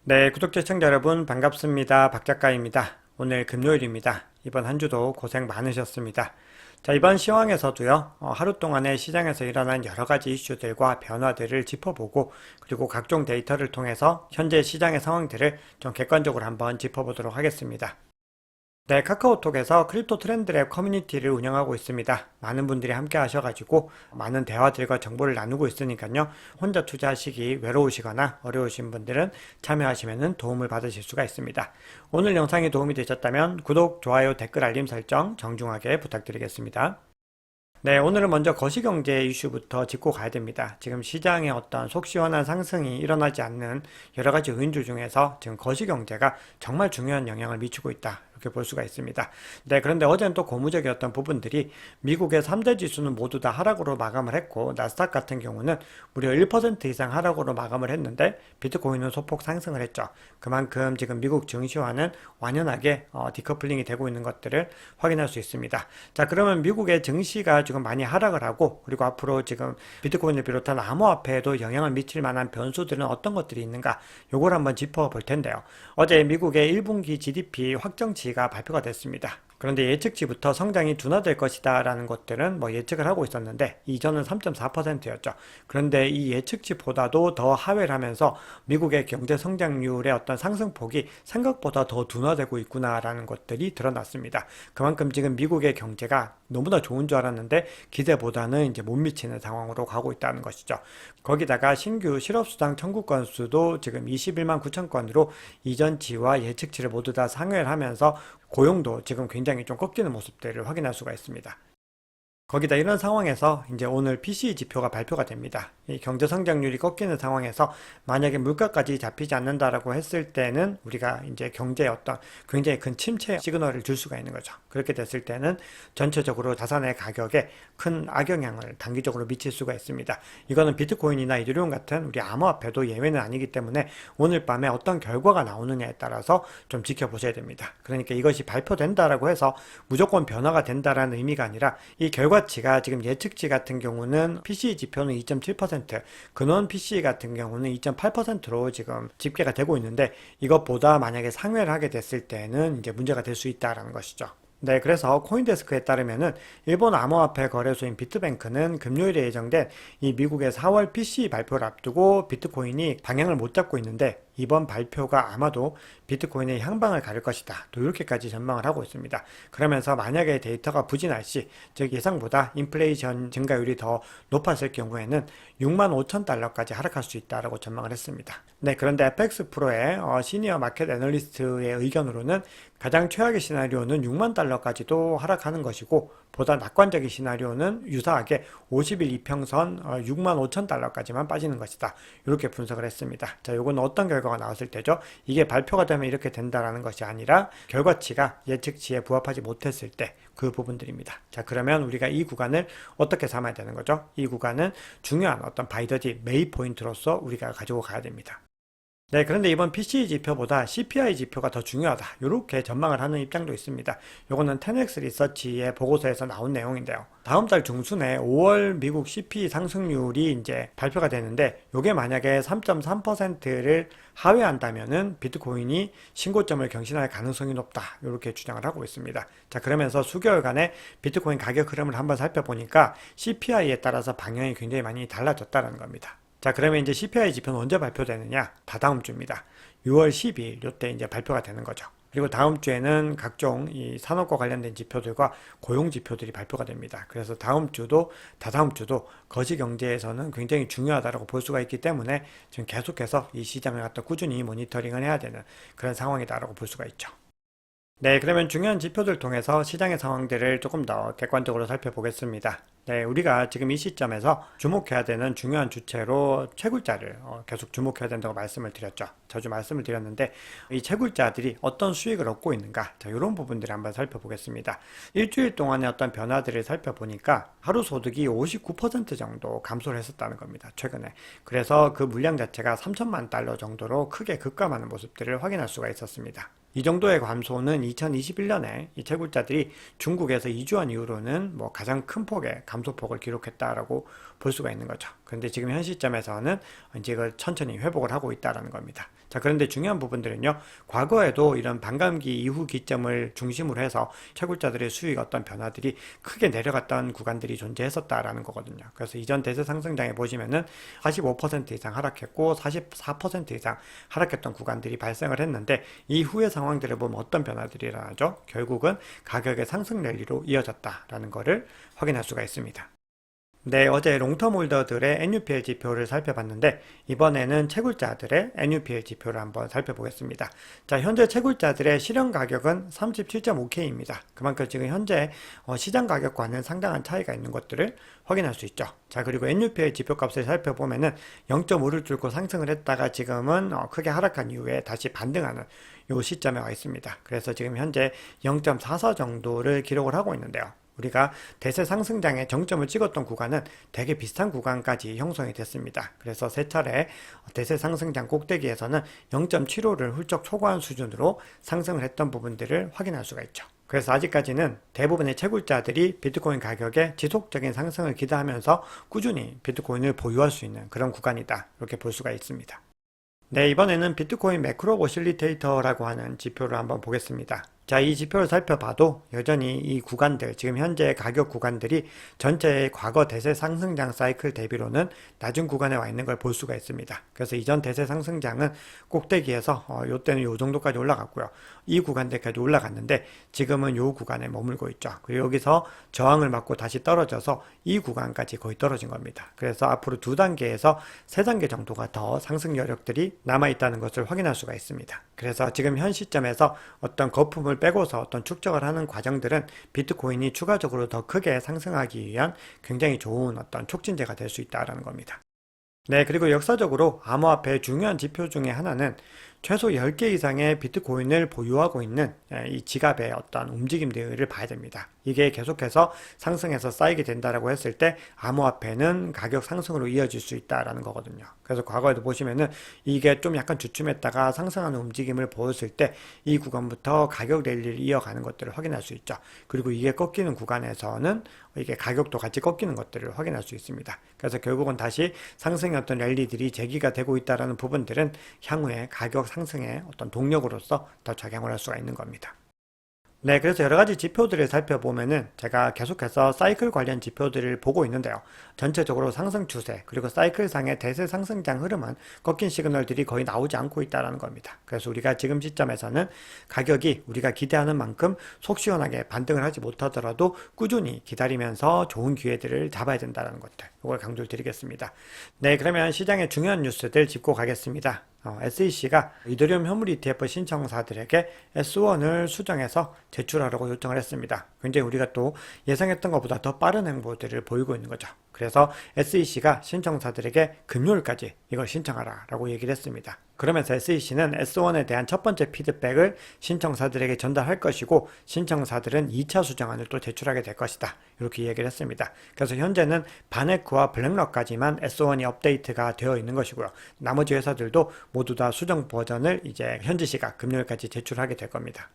네, 구독자 시청자 여러분 반갑습니다. 박 작가입니다. 오늘 금요일입니다. 이번 한 주도 고생 많으셨습니다. 자, 이번 시황에서도요, 하루 동안의 시장에서 일어난 여러 가지 이슈들과 변화들을 짚어보고, 그리고 각종 데이터를 통해서 현재 시장의 상황들을 좀 객관적으로 한번 짚어보도록 하겠습니다. 네, 카카오톡에서 크립토 트렌드랩 커뮤니티를 운영하고 있습니다. 많은 분들이 함께 하셔가지고 많은 대화들과 정보를 나누고 있으니까요. 혼자 투자하시기 외로우시거나 어려우신 분들은 참여하시면 도움을 받으실 수가 있습니다. 오늘 영상이 도움이 되셨다면 구독, 좋아요, 댓글, 알림 설정 정중하게 부탁드리겠습니다. 네, 오늘은 먼저 거시경제 이슈부터 짚고 가야 됩니다. 지금 시장에 어떤 속 시원한 상승이 일어나지 않는 여러 가지 요인들 중에서 지금 거시경제가 정말 중요한 영향을 미치고 있다. 이렇게 볼 수가 있습니다. 네, 그런데 어제는 또 고무적이었던 부분들이 미국의 3대 지수는 모두 다 하락으로 마감을 했고, 나스닥 같은 경우는 무려 1% 이상 하락으로 마감을 했는데, 비트코인은 소폭 상승을 했죠. 그만큼 지금 미국 증시와는 완연하게 디커플링이 되고 있는 것들을 확인할 수 있습니다. 자, 그러면 미국의 증시가 지금 많이 하락을 하고, 그리고 앞으로 지금 비트코인을 비롯한 암호화폐에도 영향을 미칠 만한 변수들은 어떤 것들이 있는가, 요걸 한번 짚어볼 텐데요. 어제 미국의 1분기 GDP 확정치가 발표가 됐습니다. 그런데 예측치부터 성장이 둔화될 것이다 라는 것들은 예측을 하고 있었는데 이전은 3.4%였죠. 그런데 이 예측치보다도 더 하회를 하면서 미국의 경제 성장률의 어떤 상승폭이 생각보다 더 둔화되고 있구나 라는 것들이 드러났습니다. 그만큼 지금 미국의 경제가 너무나 좋은 줄 알았는데 기대보다는 이제 못 미치는 상황으로 가고 있다는 것이죠. 거기다가 신규 실업수당 청구 건수도 지금 21만 9천 건으로 이전치와 예측치를 모두 다 상회를 하면서 고용도 지금 굉장히 좀 꺾이는 모습들을 확인할 수가 있습니다. 거기다 이런 상황에서 이제 오늘 PCE 지표가 발표가 됩니다. 이 경제 성장률이 꺾이는 상황에서 만약에 물가까지 잡히지 않는다라고 했을 때는 우리가 이제 경제에 어떤 굉장히 큰 침체 시그널을 줄 수가 있는 거죠. 그렇게 됐을 때는 전체적으로 자산의 가격에 큰 악영향을 단기적으로 미칠 수가 있습니다. 이거는 비트코인이나 이더리움 같은 우리 암호화폐도 예외는 아니기 때문에 오늘 밤에 어떤 결과가 나오느냐에 따라서 좀 지켜보셔야 됩니다. 그러니까 이것이 발표된다라고 해서 무조건 변화가 된다라는 의미가 아니라 이 결과치가 지금 예측치 같은 경우는 PCE 지표는 2.7%, 근원 PCE 같은 경우는 2.8%로 지금 집계가 되고 있는데 이것보다 만약에 상회를 하게 됐을 때는 이제 문제가 될 수 있다라는 것이죠. 네, 그래서 코인데스크에 따르면은 일본 암호화폐 거래소인 비트뱅크는 금요일에 예정된 이 미국의 4월 PCE 발표를 앞두고 비트코인이 방향을 못 잡고 있는데 이번 발표가 아마도 비트코인의 향방을 가릴 것이다. 또 이렇게까지 전망을 하고 있습니다. 그러면서 만약에 데이터가 부진할 시, 즉 예상보다 인플레이션 증가율이 더 높았을 경우에는 6만 5천 달러까지 하락할 수 있다라고 전망을 했습니다. 네, 그런데 FX 프로의 시니어 마켓 애널리스트의 의견으로는 가장 최악의 시나리오는 6만 달러까지도 하락하는 것이고 보다 낙관적인 시나리오는 유사하게 50일 이평선 6만 5천 달러까지만 빠지는 것이다. 이렇게 분석을 했습니다. 자, 요건 어떤 결과가 나왔을 때죠? 이게 발표가 되면 이렇게 된다라는 것이 아니라 결과치가 예측치에 부합하지 못했을 때 그 부분들입니다. 자, 그러면 우리가 이 구간을 어떻게 삼아야 되는 거죠? 이 구간은 중요한 어떤 바이더디 매입 포인트로서 우리가 가지고 가야 됩니다. 네, 그런데 이번 PCE 지표보다 CPI 지표가 더 중요하다. 이렇게 전망을 하는 입장도 있습니다. 요거는 10X 리서치의 보고서에서 나온 내용인데요. 다음 달 중순에 5월 미국 CPI 상승률이 이제 발표가 되는데 요게 만약에 3.3%를 하회한다면은 비트코인이 신고점을 경신할 가능성이 높다. 이렇게 주장을 하고 있습니다. 자, 그러면서 수개월간의 비트코인 가격 흐름을 한번 살펴보니까 CPI에 따라서 방향이 굉장히 많이 달라졌다는 겁니다. 자, 그러면 이제 CPI 지표는 언제 발표되느냐? 다다음 주입니다. 6월 12일 요때 이제 발표가 되는 거죠. 그리고 다음 주에는 각종 이 산업과 관련된 지표들과 고용 지표들이 발표가 됩니다. 그래서 다음 주도 다다음 주도 거시 경제에서는 굉장히 중요하다고 볼 수가 있기 때문에 지금 계속해서 이 시장을 갖다 꾸준히 모니터링을 해야 되는 그런 상황이다라고 볼 수가 있죠. 네, 그러면 중요한 지표들 통해서 시장의 상황들을 조금 더 객관적으로 살펴보겠습니다. 네, 우리가 지금 이 시점에서 주목해야 되는 중요한 주체로 채굴자를 계속 주목해야 된다고 말씀을 드렸죠. 자주 말씀을 드렸는데 이 채굴자들이 어떤 수익을 얻고 있는가, 자, 이런 부분들을 한번 살펴보겠습니다. 일주일 동안의 어떤 변화들을 살펴보니까 하루 소득이 59% 정도 감소를 했었다는 겁니다. 최근에. 그래서 그 물량 자체가 3천만 달러 정도로 크게 급감하는 모습들을 확인할 수가 있었습니다. 이 정도의 감소는 2021년에 이 채굴자들이 중국에서 이주한 이후로는 가장 큰 폭의 감소폭을 기록했다라고 볼 수가 있는 거죠. 그런데 지금 현 시점에서는 이제 이걸 천천히 회복을 하고 있다라는 겁니다. 자, 그런데 중요한 부분들은요, 과거에도 이런 반감기 이후 기점을 중심으로 해서 채굴자들의 수익 어떤 변화들이 크게 내려갔던 구간들이 존재했었다라는 거거든요. 그래서 이전 대세 상승장에 보시면은 45% 이상 하락했고 44% 이상 하락했던 구간들이 발생을 했는데, 이후의 상황들을 보면 어떤 변화들이 일어나죠? 결국은 가격의 상승 랠리로 이어졌다라는 것을 확인할 수가 있습니다. 네, 어제 롱텀 홀더들의 NUPL 지표를 살펴봤는데, 이번에는 채굴자들의 NUPL 지표를 한번 살펴보겠습니다. 자, 현재 채굴자들의 실현 가격은 37.5K입니다. 그만큼 지금 현재 시장 가격과는 상당한 차이가 있는 것들을 확인할 수 있죠. 자, 그리고 NUPL 지표 값을 살펴보면은 0.5를 뚫고 상승을 했다가 지금은 크게 하락한 이후에 다시 반등하는 요 시점에 와 있습니다. 그래서 지금 현재 0.44 정도를 기록을 하고 있는데요. 우리가 대세 상승장의 정점을 찍었던 구간은 되게 비슷한 구간까지 형성이 됐습니다. 그래서 세 차례 대세 상승장 꼭대기에서는 0.75를 훌쩍 초과한 수준으로 상승을 했던 부분들을 확인할 수가 있죠. 그래서 아직까지는 대부분의 채굴자들이 비트코인 가격의 지속적인 상승을 기대하면서 꾸준히 비트코인을 보유할 수 있는 그런 구간이다, 이렇게 볼 수가 있습니다. 네, 이번에는 비트코인 매크로 오실리테이터라고 하는 지표를 한번 보겠습니다. 자, 이 지표를 살펴봐도 여전히 이 구간들, 지금 현재 가격 구간들이 전체의 과거 대세 상승장 사이클 대비로는 낮은 구간에 와 있는 걸 볼 수가 있습니다. 그래서 이전 대세 상승장은 꼭대기에서 요때는 요 정도까지 올라갔고요. 이 구간대까지 올라갔는데 지금은 요 구간에 머물고 있죠. 그리고 여기서 저항을 맞고 다시 떨어져서 이 구간까지 거의 떨어진 겁니다. 그래서 앞으로 2단계에서 3단계 정도가 더 상승 여력들이 남아있다는 것을 확인할 수가 있습니다. 그래서 지금 현 시점에서 어떤 거품을 빼고서 어떤 축적을 하는 과정들은 비트코인이 추가적으로 더 크게 상승하기 위한 굉장히 좋은 어떤 촉진제가 될 수 있다는 겁니다. 네, 그리고 역사적으로 암호화폐의 중요한 지표 중에 하나는 최소 10개 이상의 비트코인을 보유하고 있는 이 지갑의 어떤 움직임들을 봐야 됩니다. 이게 계속해서 상승해서 쌓이게 된다라고 했을 때 암호화폐는 가격 상승으로 이어질 수 있다라는 거거든요. 그래서 과거에도 보시면은 이게 좀 약간 주춤했다가 상승하는 움직임을 보였을 때 이 구간부터 가격 랠리를 이어가는 것들을 확인할 수 있죠. 그리고 이게 꺾이는 구간에서는 이게 가격도 같이 꺾이는 것들을 확인할 수 있습니다. 그래서 결국은 다시 상승의 어떤 랠리들이 제기가 되고 있다라는 부분들은 향후에 가격 상승의 어떤 동력으로서 더 작용을 할 수가 있는 겁니다. 네, 그래서 여러 가지 지표들을 살펴보면은 제가 계속해서 사이클 관련 지표들을 보고 있는데요. 전체적으로 상승 추세, 그리고 사이클상의 대세 상승장 흐름은 꺾인 시그널들이 거의 나오지 않고 있다는 겁니다. 그래서 우리가 지금 시점에서는 가격이 우리가 기대하는 만큼 속 시원하게 반등을 하지 못하더라도 꾸준히 기다리면서 좋은 기회들을 잡아야 된다는 것들, 이걸 강조를 드리겠습니다. 네, 그러면 시장의 중요한 뉴스들 짚고 가겠습니다. SEC가 이더리움 현물 ETF 신청사들에게 S1을 수정해서 제출하라고 요청을 했습니다. 굉장히 우리가 또 예상했던 것보다 더 빠른 행보들을 보이고 있는 거죠. 그래서 SEC가 신청사들에게 금요일까지 이걸 신청하라 라고 얘기를 했습니다. 그러면서 SEC는 S1에 대한 첫 번째 피드백을 신청사들에게 전달할 것이고, 신청사들은 2차 수정안을 또 제출하게 될 것이다, 이렇게 얘기를 했습니다. 그래서 현재는 바네크와 블랙락까지만 S1이 업데이트가 되어 있는 것이고요. 나머지 회사들도 모두 다 수정 버전을 이제 현지시각 금요일까지 제출하게 될 겁니다.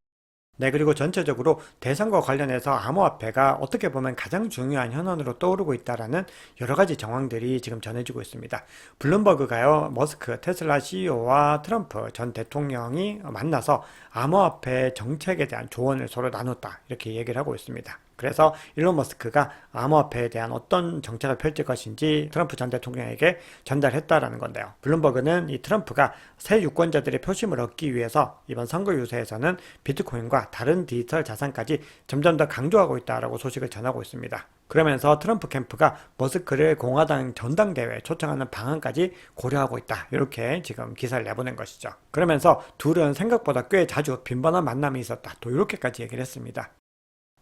네, 그리고 전체적으로 대선과 관련해서 암호화폐가 어떻게 보면 가장 중요한 현안으로 떠오르고 있다라는 여러 가지 정황들이 지금 전해지고 있습니다. 블룸버그가요, 머스크 테슬라 CEO와 트럼프 전 대통령이 만나서 암호화폐 정책에 대한 조언을 서로 나눴다, 이렇게 얘기를 하고 있습니다. 그래서 일론 머스크가 암호화폐에 대한 어떤 정책을 펼칠 것인지 트럼프 전 대통령에게 전달했다라는 건데요. 블룸버그는 이 트럼프가 새 유권자들의 표심을 얻기 위해서 이번 선거 유세에서는 비트코인과 다른 디지털 자산까지 점점 더 강조하고 있다라고 소식을 전하고 있습니다. 그러면서 트럼프 캠프가 머스크를 공화당 전당대회에 초청하는 방안까지 고려하고 있다, 이렇게 지금 기사를 내보낸 것이죠. 그러면서 둘은 생각보다 꽤 자주 빈번한 만남이 있었다, 또 이렇게까지 얘기를 했습니다.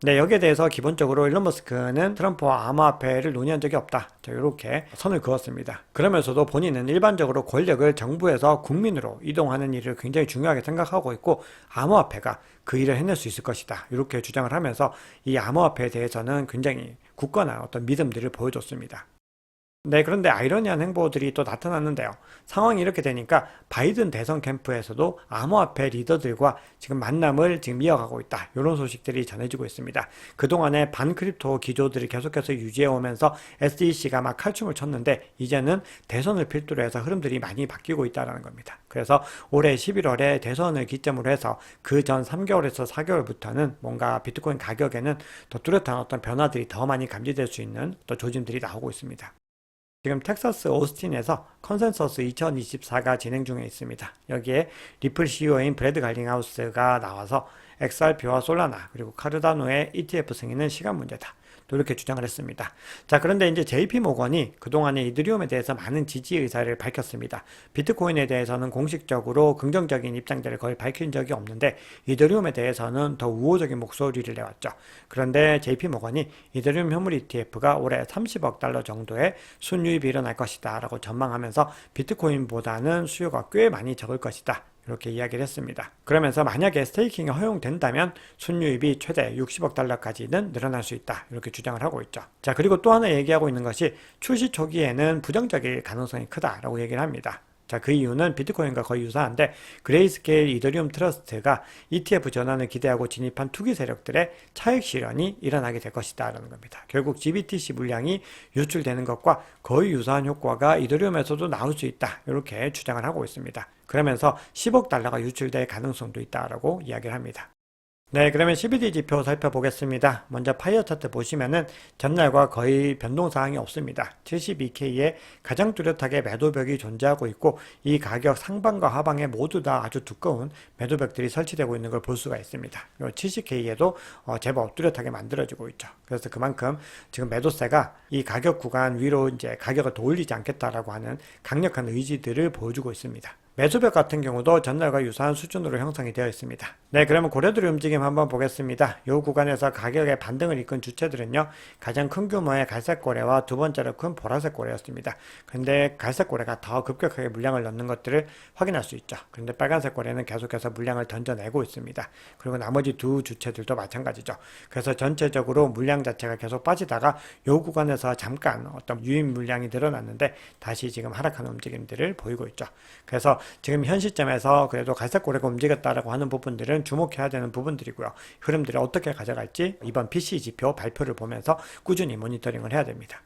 네, 여기에 대해서 기본적으로 일론 머스크는 트럼프와 암호화폐를 논의한 적이 없다, 이렇게 선을 그었습니다. 그러면서도 본인은 일반적으로 권력을 정부에서 국민으로 이동하는 일을 굉장히 중요하게 생각하고 있고, 암호화폐가 그 일을 해낼 수 있을 것이다, 이렇게 주장을 하면서 이 암호화폐에 대해서는 굉장히 굳건한 어떤 믿음들을 보여줬습니다. 네, 그런데 아이러니한 행보들이 또 나타났는데요. 상황이 이렇게 되니까 바이든 대선 캠프에서도 암호화폐 리더들과 지금 만남을 지금 이어가고 있다. 이런 소식들이 전해지고 있습니다. 그동안에 반크립토 기조들을 계속해서 유지해 오면서 SEC가 막 칼춤을 췄는데 이제는 대선을 필두로 해서 흐름들이 많이 바뀌고 있다는 겁니다. 그래서 올해 11월에 대선을 기점으로 해서 그 전 3개월에서 4개월부터는 뭔가 비트코인 가격에는 더 뚜렷한 어떤 변화들이 더 많이 감지될 수 있는 또 조짐들이 나오고 있습니다. 지금 텍사스 오스틴에서 컨센서스 2024가 진행 중에 있습니다. 여기에 리플 CEO인 브래드 갈링하우스가 나와서 XRP와 솔라나 그리고 카르다노의 ETF 승인은 시간 문제다. 또 이렇게 주장을 했습니다. 자, 그런데 이제 JP 모건이 그동안에 이더리움에 대해서 많은 지지 의사를 밝혔습니다. 비트코인에 대해서는 공식적으로 긍정적인 입장들을 거의 밝힌 적이 없는데 이더리움에 대해서는 더 우호적인 목소리를 내왔죠. 그런데 JP 모건이 이더리움 현물 ETF가 올해 30억 달러 정도의 순유입이 일어날 것이다 라고 전망하면서 비트코인보다는 수요가 꽤 많이 적을 것이다. 이렇게 이야기를 했습니다. 그러면서 만약에 스테이킹이 허용된다면 순유입이 최대 60억 달러까지는 늘어날 수 있다. 이렇게 주장을 하고 있죠. 자, 그리고 또 하나 얘기하고 있는 것이 출시 초기에는 부정적일 가능성이 크다라고 얘기를 합니다. 자, 그 이유는 비트코인과 거의 유사한데 그레이스케일 이더리움 트러스트가 ETF 전환을 기대하고 진입한 투기 세력들의 차익 실현이 일어나게 될 것이다 라는 겁니다. 결국 GBTC 물량이 유출되는 것과 거의 유사한 효과가 이더리움에서도 나올 수 있다 이렇게 주장을 하고 있습니다. 그러면서 10억 달러가 유출될 가능성도 있다라고 이야기를 합니다. 네, 그러면 CBD 지표 살펴보겠습니다. 먼저 파이어 차트 보시면은 전날과 거의 변동사항이 없습니다. 72K에 가장 뚜렷하게 매도벽이 존재하고 있고 이 가격 상방과 하방에 모두 다 아주 두꺼운 매도벽들이 설치되고 있는 걸 볼 수가 있습니다. 그리고 70K에도 제법 뚜렷하게 만들어지고 있죠. 그래서 그만큼 지금 매도세가 이 가격 구간 위로 이제 가격을 더 올리지 않겠다라고 하는 강력한 의지들을 보여주고 있습니다. 매수벽 같은 경우도 전날과 유사한 수준으로 형성이 되어 있습니다. 네, 그러면 고래들의 움직임 한번 보겠습니다. 이 구간에서 가격의 반등을 이끈 주체들은요, 가장 큰 규모의 갈색 고래와 두 번째로 큰 보라색 고래였습니다. 근데 갈색 고래가 더 급격하게 물량을 넣는 것들을 확인할 수 있죠. 그런데 빨간색 고래는 계속해서 물량을 던져내고 있습니다. 그리고 나머지 두 주체들도 마찬가지죠. 그래서 전체적으로 물량 자체가 계속 빠지다가 이 구간에서 잠깐 어떤 유입 물량이 늘어났는데 다시 지금 하락하는 움직임들을 보이고 있죠. 그래서 지금 현 시점에서 그래도 갈색 고래가 움직였다라고 하는 부분들은 주목해야 되는 부분들이고요. 흐름들을 어떻게 가져갈지 이번 PC 지표 발표를 보면서 꾸준히 모니터링을 해야 됩니다.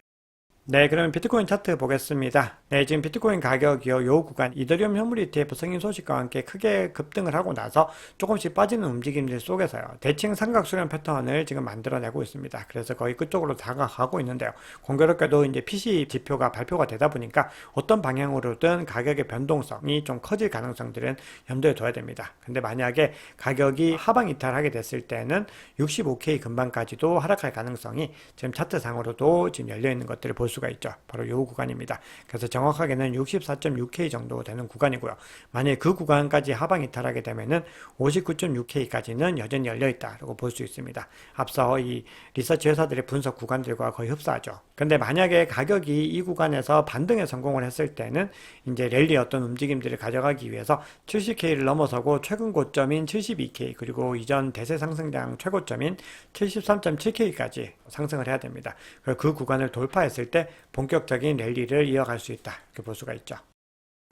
네, 그러면 비트코인 차트 보겠습니다. 네, 지금 비트코인 가격이요, 요 구간 이더리움 현물 ETF 승인 소식과 함께 크게 급등을 하고 나서 조금씩 빠지는 움직임들 속에서요, 대칭 삼각 수렴 패턴을 지금 만들어내고 있습니다. 그래서 거의 끝쪽으로 다가가고 있는데요. 공교롭게도 이제 PC 지표가 발표가 되다 보니까 어떤 방향으로든 가격의 변동성이 좀 커질 가능성들은 염두에 둬야 됩니다. 근데 만약에 가격이 하방 이탈하게 됐을 때는 65K 근방까지도 하락할 가능성이 지금 차트상으로도 지금 열려 있는 것들을 볼 수가 있죠. 바로 이 구간입니다. 그래서 정확하게는 64.6K 정도 되는 구간이고요. 만약에 그 구간까지 하방 이탈하게 되면은 59.6K까지는 여전히 열려 있다라고 볼 수 있습니다. 앞서 이 리서치 회사들의 분석 구간들과 거의 흡사하죠. 근데 만약에 가격이 이 구간에서 반등에 성공을 했을 때는 이제 랠리 어떤 움직임들을 가져가기 위해서 70K를 넘어서고 최근 고점인 72K 그리고 이전 대세 상승장 최고점인 73.7K까지 상승을 해야 됩니다. 그 구간을 돌파했을 때 본격적인 랠리를 이어갈 수 있다 이렇게 볼 수가 있죠.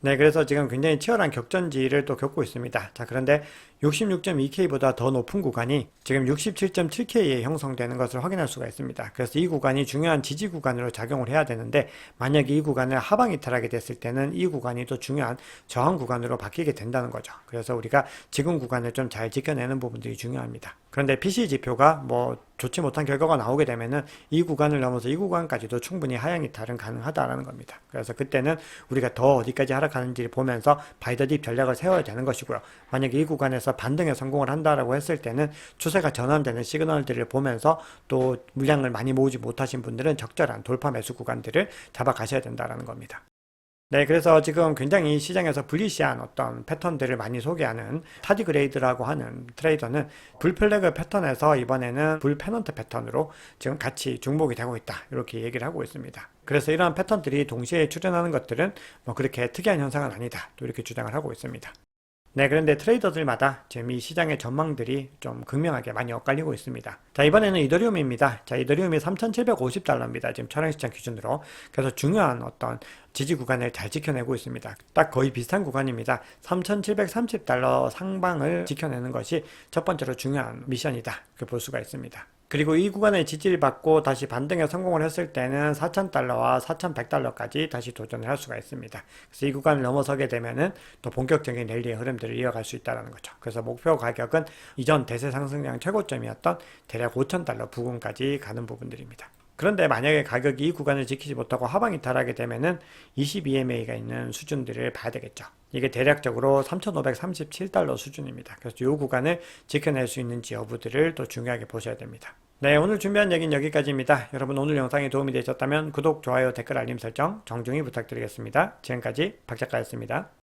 네, 그래서 지금 굉장히 치열한 격전지를 또 겪고 있습니다. 자, 그런데 66.2K보다 더 높은 구간이 지금 67.7K에 형성되는 것을 확인할 수가 있습니다. 그래서 이 구간이 중요한 지지 구간으로 작용을 해야 되는데 만약에 이 구간을 하방 이탈하게 됐을 때는 이 구간이 또 중요한 저항 구간으로 바뀌게 된다는 거죠. 그래서 우리가 지금 구간을 좀 잘 지켜내는 부분들이 중요합니다. 그런데 PC 지표가 뭐 좋지 못한 결과가 나오게 되면은 이 구간을 넘어서 이 구간까지도 충분히 하향 이탈은 가능하다라는 겁니다. 그래서 그때는 우리가 더 어디까지 하락하는지를 보면서 바이더딥 전략을 세워야 되는 것이고요. 만약에 이 구간에서 반등에 성공을 한다라고 했을 때는 추세가 전환되는 시그널들을 보면서 또 물량을 많이 모으지 못하신 분들은 적절한 돌파 매수 구간들을 잡아가셔야 된다라는 겁니다. 네, 그래서 지금 굉장히 시장에서 불리시한 어떤 패턴들을 많이 소개하는 타디그레이드라고 하는 트레이더는 불플래그 패턴에서 이번에는 불페넌트 패턴으로 지금 같이 중복이 되고 있다 이렇게 얘기를 하고 있습니다. 그래서 이러한 패턴들이 동시에 출현하는 것들은 뭐 그렇게 특이한 현상은 아니다 또 이렇게 주장을 하고 있습니다. 네, 그런데 트레이더들마다 지금 이 시장의 전망들이 좀 극명하게 많이 엇갈리고 있습니다. 자, 이번에는 이더리움입니다. 자, 이더리움이 3,750달러입니다. 지금 촬영시장 기준으로. 그래서 중요한 어떤 지지 구간을 잘 지켜내고 있습니다. 딱 거의 비슷한 구간입니다. 3,730달러 상방을 지켜내는 것이 첫 번째로 중요한 미션이다. 이렇게 볼 수가 있습니다. 그리고 이 구간의 지지를 받고 다시 반등에 성공을 했을 때는 4,000달러와 4,100달러까지 다시 도전을 할 수가 있습니다. 그래서 이 구간을 넘어서게 되면은 또 본격적인 랠리의 흐름들을 이어갈 수 있다는 거죠. 그래서 목표 가격은 이전 대세 상승량 최고점이었던 대략 5,000달러 부근까지 가는 부분들입니다. 그런데 만약에 가격이 이 구간을 지키지 못하고 하방 이탈하게 되면은 22MA가 있는 수준들을 봐야 되겠죠. 이게 대략적으로 3,537달러 수준입니다. 그래서 이 구간을 지켜낼 수 있는지 여부들을 또 중요하게 보셔야 됩니다. 네, 오늘 준비한 얘기는 여기까지입니다. 여러분 오늘 영상이 도움이 되셨다면 구독, 좋아요, 댓글, 알림 설정 정중히 부탁드리겠습니다. 지금까지 박 작가였습니다.